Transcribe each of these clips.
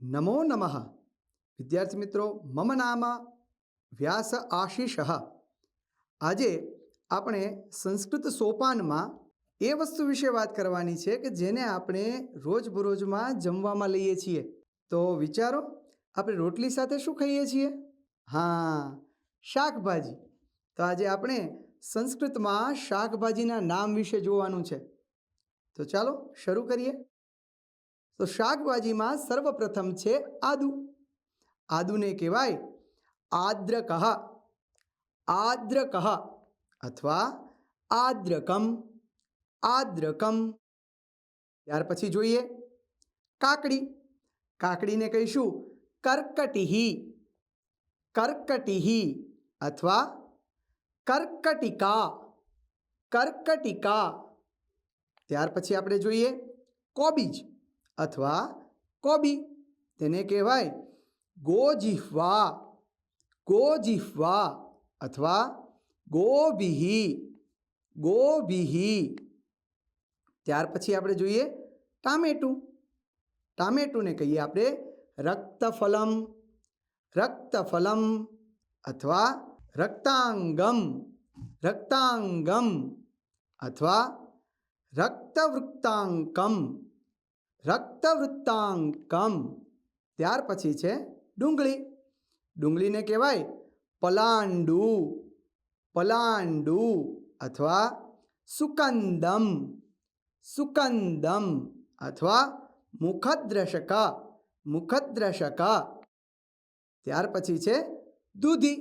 नमो नमः। विद्यार्थी मित्रों, मम नाम व्यास आशीष। आजे આપણે સંસ્કૃત સોપાનમાં એ વસ્તુ વિશે વાત કરવાની છે કે જેને આપણે રોજબરોજમાં જમવામાં લઈએ છીએ. તો વિચારો, આપણે રોટલી સાથે શું ખાઈએ છીએ? હા, શાકભાજી. તો આજે આપણે સંસ્કૃતમાં શાકભાજીના નામ વિશે જોવાનું છે. તો ચાલો શરૂ કરીએ. તો શાકભાજીમાં સર્વપ્રથમ છે આદુ. આદુને કહેવાય આદ્રકઃ, આદ્રકઃ અથવા આદ્રકમ, આદ્રકમ. ત્યાર પછી જોઈએ કાકડી. કાકડીને કહીશું કર્કટિહી, કર્કટિહી અથવા કર્કટિકા, કર્કટિકા. ત્યાર પછી આપણે જોઈએ કોબીજ અથવા કોબી. તેને કહેવાય ગોજીહ્વા, ગોજીહ્વા અથવા ગોભીહી, ગોભીહી. ત્યાર પછી આપણે જોઈએ ટામેટું. ટામેટુને કહીએ આપણે રક્તફલમ, રક્તફલમ અથવા રક્તાંગમ, રક્તાંગમ અથવા રક્તવૃત્તાંકમ, રક્તવૃત્તાંકમ. ત્યાર પછી છે ડુંગળી. ડુંગળીને કહેવાય પલાંડુ, પલાંડુ અથવા સુકંદમ, સુકંદમ અથવા મુખદ્રશક, મુખદ્રશક. ત્યાર પછી છે દૂધી.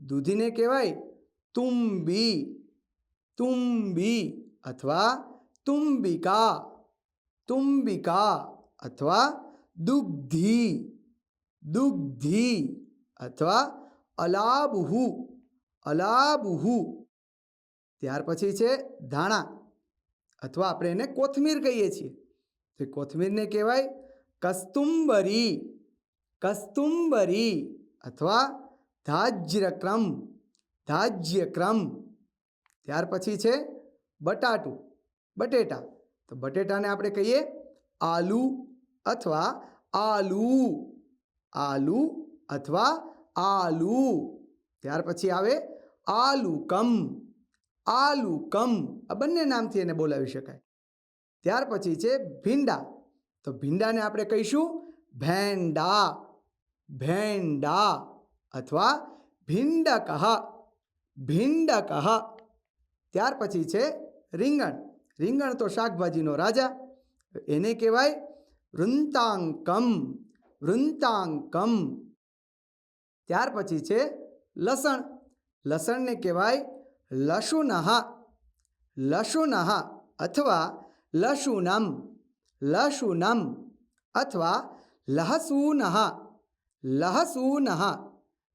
દૂધીને કહેવાય તુંબી, તુંબી અથવા તુંબિકા, તુંબિકા અથવા દુગ્ધી, દુગ્ધી અથવા અલાબહુ, અલાબહુ. ત્યાર પછી છે ધાણા અથવા આપણે એને કોથમીર કહીએ છીએ. તો કોથમીરને કહેવાય કસ્તુંબરી, કસ્તુંબરી અથવા ધાજ્યક્રમ, ધાજ્યક્રમ. ત્યાર પછી છે બટાટું, બટેટા. તો બટેટાને આપણે કહીએ આલુ અથવા આલુ, આલુ અથવા આલુ. ત્યાર પછી આવે આલુકમ, આલુકમ. આ બંને નામથી એને બોલાવી શકાય. ત્યાર પછી છે ભીંડા. તો ભીંડાને આપણે કહીશું ભેંડા, ભેંડા અથવા ભીંડકઃ, ભીંડકઃ. ત્યાર પછી છે રીંગણ. રીંગણ તો શાકભાજીનો રાજા. એને કહેવાય વૃંતાંકમ, વૃંતાંકમ. ત્યાર પછી છે લસણ. લસણને કહેવાય લશુનઃ, લશુનઃ અથવા લશુનમ, લશુનમ અથવા લહસૂનઃ, લહસૂનઃ.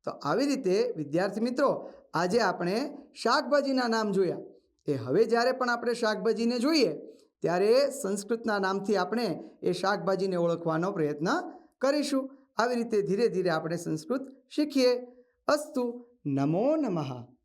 તો આવી રીતે વિદ્યાર્થી મિત્રો આજે આપણે શાકભાજીના નામ જોયા. એ હવે જ્યારે પણ આપણે શાકભાજીને જોઈએ ત્યારે સંસ્કૃતના નામથી આપણે એ શાકભાજીને ઓળખવાનો પ્રયત્ન કરીશું. આવી રીતે ધીરે ધીરે આપણે સંસ્કૃત શીખીએ. અસ્તુ. નમો નમઃ.